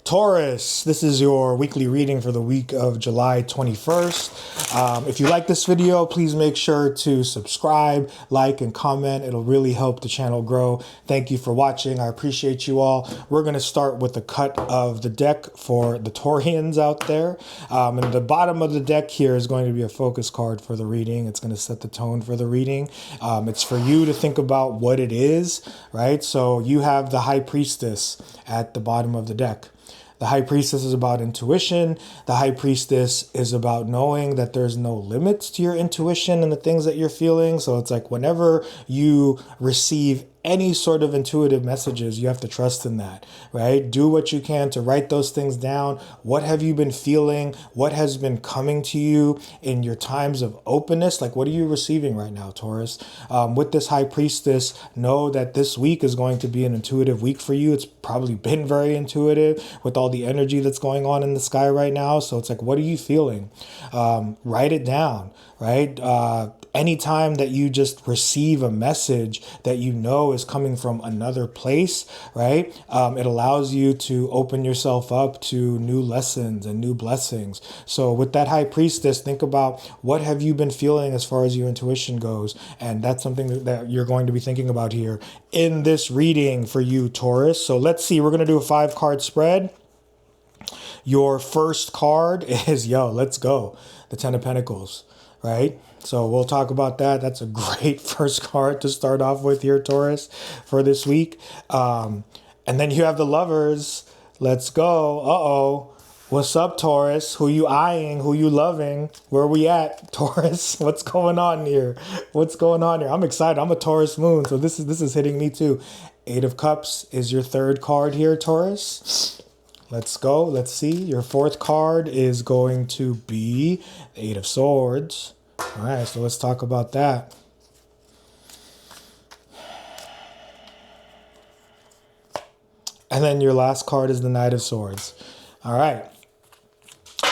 Taurus, this is your weekly reading for the week of July 21st. If you like this video, please make sure to subscribe, like, and comment. It'll really help the channel grow. Thank you for watching. I appreciate you all. We're going to start with a cut of the deck for the Taurians out there. And the bottom of the deck here is going to be a focus card for the reading. It's going to set the tone for the reading. It's for you to think about what it is, right? So you have the High Priestess at the bottom of the deck. The High Priestess is about intuition. The High Priestess is about knowing that there's no limits to your intuition and the things that you're feeling. So it's like whenever you receive any sort of intuitive messages, you have to trust in that, right? Do what you can to write those things down. What have you been feeling? What has been coming to you in your times of openness? Like, what are you receiving right now, Taurus? With this High Priestess, know that this week is going to be an intuitive week for you. It's probably been very intuitive with all the energy that's going on in the sky right now. So it's like, what are you feeling? Write it down, right? Anytime that you just receive a message that you know is coming from another place, right? It allows you to open yourself up to new lessons and new blessings. So with that High Priestess, think about what have you been feeling as far as your intuition goes. And that's something that you're going to be thinking about here in this reading for you, Taurus. So let's see, we're going to do a 5-card spread. Your first card is, let's go, the Ten of Pentacles, right? So we'll talk about that. That's a great first card to start off with here, Taurus, for this week. And then you have the Lovers. Let's go. Uh-oh. What's up, Taurus? Who you eyeing? Who you loving? Where we at, Taurus? What's going on here? What's going on here? I'm excited. I'm a Taurus moon, so this is hitting me too. 8 of Cups is your third card here, Taurus. Let's go. Let's see. Your fourth card is going to be 8 of Swords. All right, so let's talk about that. And then your last card is the Knight of Swords. All right.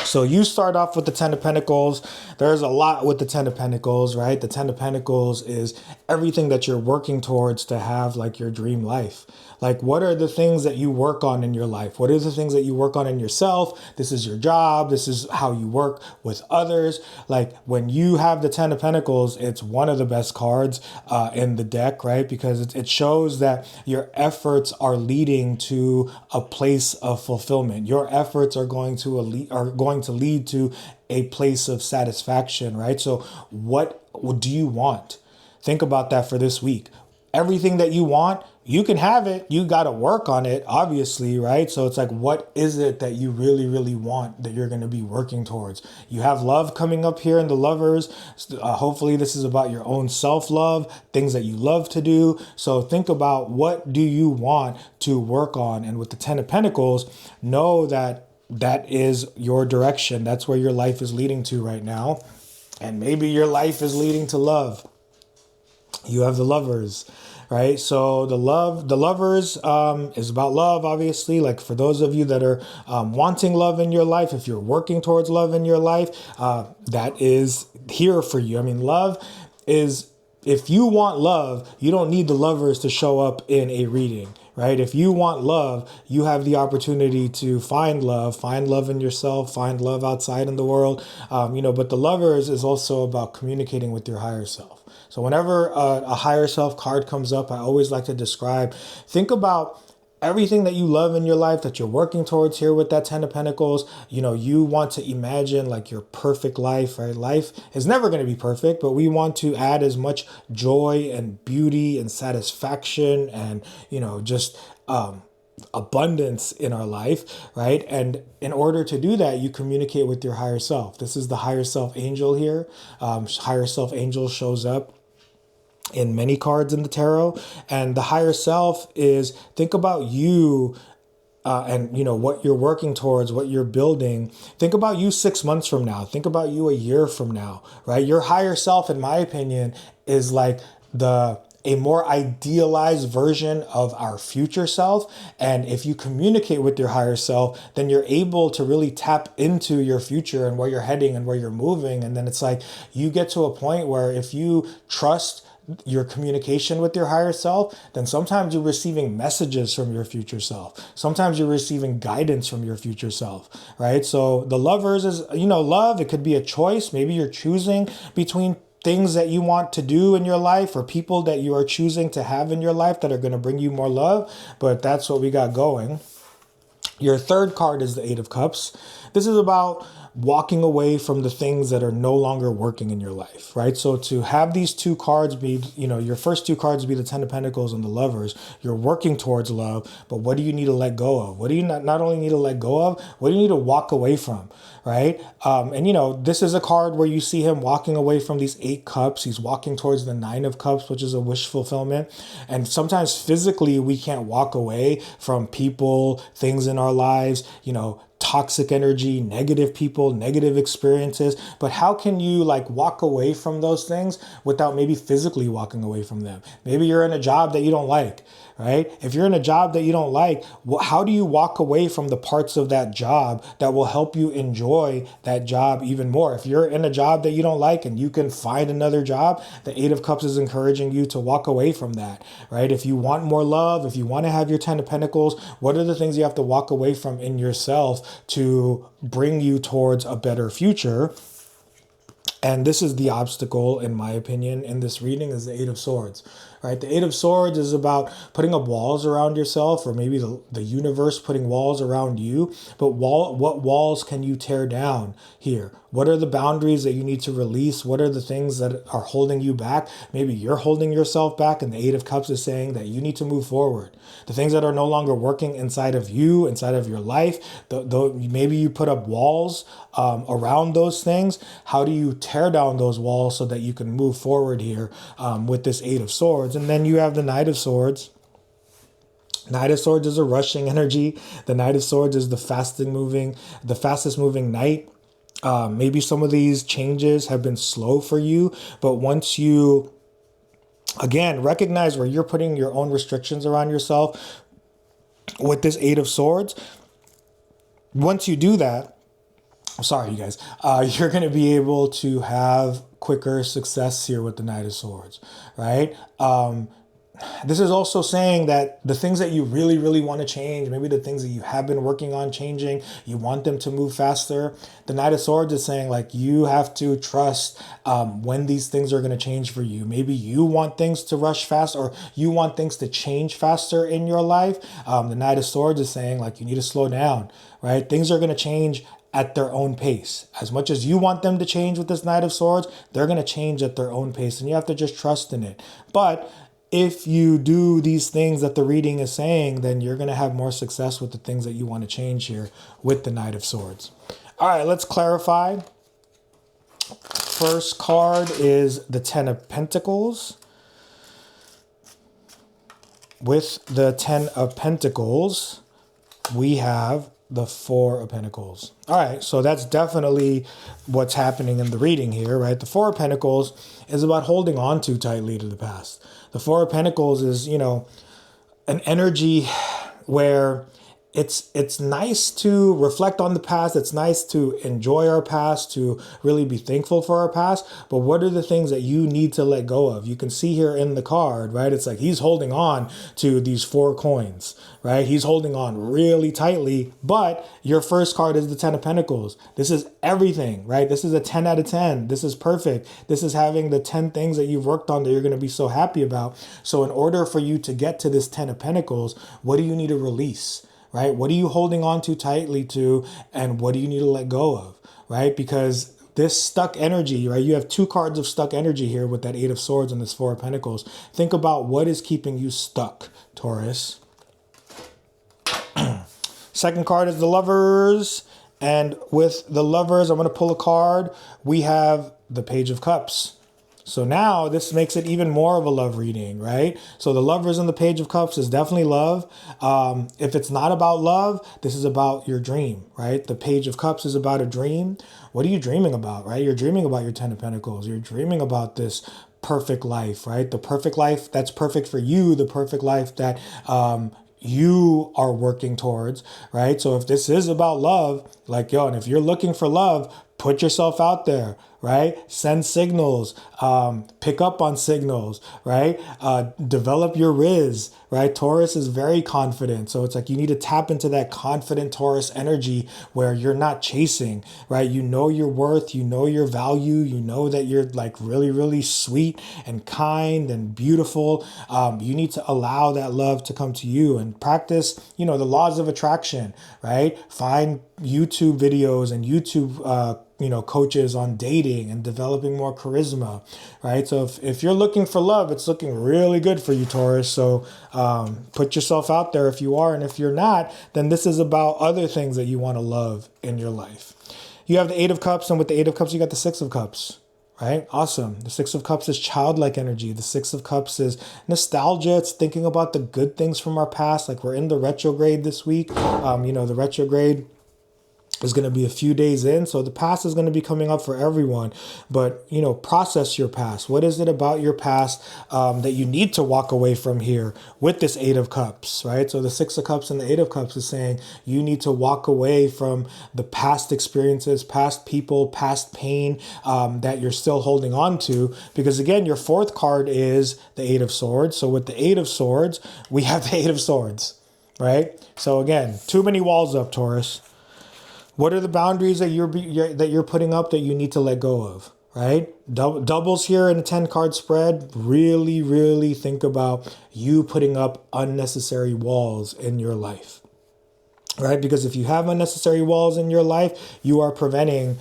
So you start off with the Ten of Pentacles. There's a lot with the Ten of Pentacles, right? The Ten of Pentacles is everything that you're working towards to have like your dream life. Like, what are the things that you work on in your life? What are the things that you work on in yourself? This is your job. This is how you work with others. Like, when you have the Ten of Pentacles, it's one of the best cards in the deck, right? Because it shows that your efforts are leading to a place of fulfillment. Your efforts are going to lead to a place of satisfaction, right? So what do you want? Think about that for this week. Everything that you want, you can have it. You got to work on it, obviously, right? So it's like, what is it that you really, really want that you're going to be working towards? You have love coming up here in the Lovers. Hopefully this is about your own self-love, things that you love to do. So think about, what do you want to work on? And with the Ten of Pentacles, know that that is your direction. That's where your life is leading to right now. And maybe your life is leading to love. You have the Lovers, right? So the Lovers is about love, obviously. Like, for those of you that are wanting love in your life, if you're working towards love in your life, that is here for you. I mean, love is, if you want love, you don't need the Lovers to show up in a reading, right? If you want love, you have the opportunity to find love in yourself, find love outside in the world. But the Lovers is also about communicating with your higher self. So whenever a higher self card comes up, I always like to think about everything that you love in your life that you're working towards here with that Ten of Pentacles. You want to imagine like your perfect life, right? Life is never going to be perfect, but we want to add as much joy and beauty and satisfaction and, just abundance in our life, right? And in order to do that, you communicate with your higher self. This is the higher self angel here. Higher self angel shows up in many cards in the tarot, and the higher self is, think about you and what you're working towards, what you're building. Think about you 6 months from now. Think about you a year from now, right? Your higher self, in my opinion, is like a more idealized version of our future self. And if you communicate with your higher self, then you're able to really tap into your future and where you're heading and where you're moving. And then it's like, you get to a point where if you trust your communication with your higher self, then sometimes you're receiving messages from your future self. Sometimes you're receiving guidance from your future self, right? So the lovers is, love, it could be a choice. Maybe you're choosing between things that you want to do in your life or people that you are choosing to have in your life that are going to bring you more love. But that's what we got going. Your third card is the Eight of Cups. This is about walking away from the things that are no longer working in your life, right? So to have these two cards be, your first two cards be the Ten of Pentacles and the Lovers, you're working towards love, but what do you need to let go of? What do you not only need to let go of, what do you need to walk away from, right? This is a card where you see him walking away from these 8 cups. He's walking towards the 9 of cups, which is a wish fulfillment. And sometimes physically we can't walk away from people, things in our lives, toxic energy, negative people, negative experiences. But how can you walk away from those things without maybe physically walking away from them? Maybe you're in a job that you don't like, right? If you're in a job that you don't like, how do you walk away from the parts of that job that will help you enjoy that job even more? If you're in a job that you don't like and you can find another job, the Eight of Cups is encouraging you to walk away from that, right? If you want more love, if you want to have your Ten of Pentacles, what are the things you have to walk away from in yourself to bring you towards a better future? And this is the obstacle, in my opinion, in this reading is the Eight of Swords, right? The Eight of Swords is about putting up walls around yourself, or maybe the universe putting walls around you. But what walls can you tear down here? What are the boundaries that you need to release? What are the things that are holding you back? Maybe you're holding yourself back, and the Eight of Cups is saying that you need to move forward. The things that are no longer working inside of you, inside of your life, maybe you put up walls around those things. How do you tear down those walls so that you can move forward here with this Eight of Swords? And then you have the Knight of Swords. Knight of Swords is a rushing energy. The Knight of Swords is the fastest moving knight. Maybe some of these changes have been slow for you, but once you, again, recognize where you're putting your own restrictions around yourself with this Eight of Swords, once you do that, sorry, you guys, you're going to be able to have quicker success here with the Knight of Swords, right? This is also saying that the things that you really, really want to change, maybe the things that you have been working on changing, you want them to move faster. The Knight of Swords is saying you have to trust when these things are going to change for you. Maybe you want things to rush fast, or you want things to change faster in your life. The Knight of Swords is saying you need to slow down, right? Things are going to change at their own pace. As much as you want them to change with this Knight of Swords, they're going to change at their own pace, and you have to just trust in it. But if you do these things that the reading is saying, then you're going to have more success with the things that you want to change here with the Knight of Swords. All right, let's clarify. First card is the Ten of Pentacles. With the Ten of Pentacles, we have the Four of Pentacles. All right, so that's definitely what's happening in the reading here, right? The Four of Pentacles is about holding on too tightly to the past. The Four of Pentacles is, an energy where it's nice to reflect on the past. It's nice to enjoy our past, to really be thankful for our past. But what are the things that you need to let go of? You can see here in the card, right? It's he's holding on to these 4 coins, right? He's holding on really tightly. But your first card is the Ten of Pentacles. This is everything, right? This is a 10 out of 10. This is perfect. This is having the 10 things that you've worked on that you're going to be so happy about. So in order for you to get to this 10 of Pentacles, what do you need to release? Right? What are you holding on too tightly to, and what do you need to let go of, right? Because this stuck energy, right? You have 2 cards of stuck energy here with that Eight of Swords and this Four of Pentacles. Think about what is keeping you stuck, Taurus. Second card is the Lovers. And with the Lovers, I'm going to pull a card. We have the Page of Cups. So now this makes it even more of a love reading, right? So the Lovers and the Page of Cups is definitely love. If it's not about love, this is about your dream, right? The Page of Cups is about a dream. What are you dreaming about, right? You're dreaming about your Ten of Pentacles. You're dreaming about this perfect life, right? The perfect life that's perfect for you, the perfect life that you are working towards, right? So if this is about love, and if you're looking for love, put yourself out there, right? Send signals, pick up on signals, right? Develop your riz, right? Taurus is very confident. So it's like you need to tap into that confident Taurus energy where you're not chasing, right? You know your worth, you know your value, you know that you're like really, really sweet and kind and beautiful. You need to allow that love to come to you and practice, the laws of attraction, right? Find YouTube videos and YouTube, coaches on dating and developing more charisma, right? So if you're looking for love, it's looking really good for you, Taurus. So put yourself out there if you are. And if you're not, then this is about other things that you want to love in your life. You have the Eight of Cups, and with the Eight of Cups, you got the Six of Cups. Right? Awesome. The Six of Cups is childlike energy. The Six of Cups is nostalgia. It's thinking about the good things from our past. Like we're in the retrograde this week. The retrograde is going to be a few days in. So the past is going to be coming up for everyone. But, process your past. What is it about your past that you need to walk away from here with this Eight of Cups, right? So the Six of Cups and the Eight of Cups is saying you need to walk away from the past experiences, past people, past pain that you're still holding on to. Because again, your fourth card is the Eight of Swords. So with the Eight of Swords, we have the Eight of Swords, right? So again, too many walls up, Taurus. What are the boundaries that you're putting up that you need to let go of, right? Doubles here in a 10-card spread. Really, really think about you putting up unnecessary walls in your life, right? Because if you have unnecessary walls in your life, you are preventing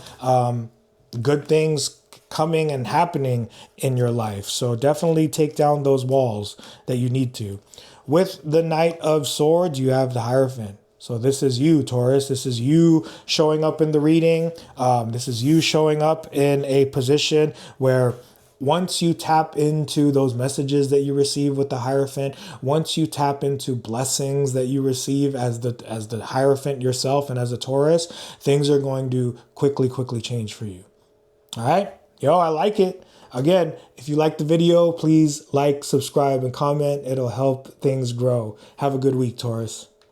good things coming and happening in your life. So definitely take down those walls that you need to. With the Knight of Swords, you have the Hierophant. So this is you, Taurus. This is you showing up in the reading. This is you showing up in a position where once you tap into those messages that you receive with the Hierophant, once you tap into blessings that you receive as the Hierophant yourself and as a Taurus, things are going to quickly change for you. All right? I like it. Again, if you like the video, please like, subscribe, and comment. It'll help things grow. Have a good week, Taurus.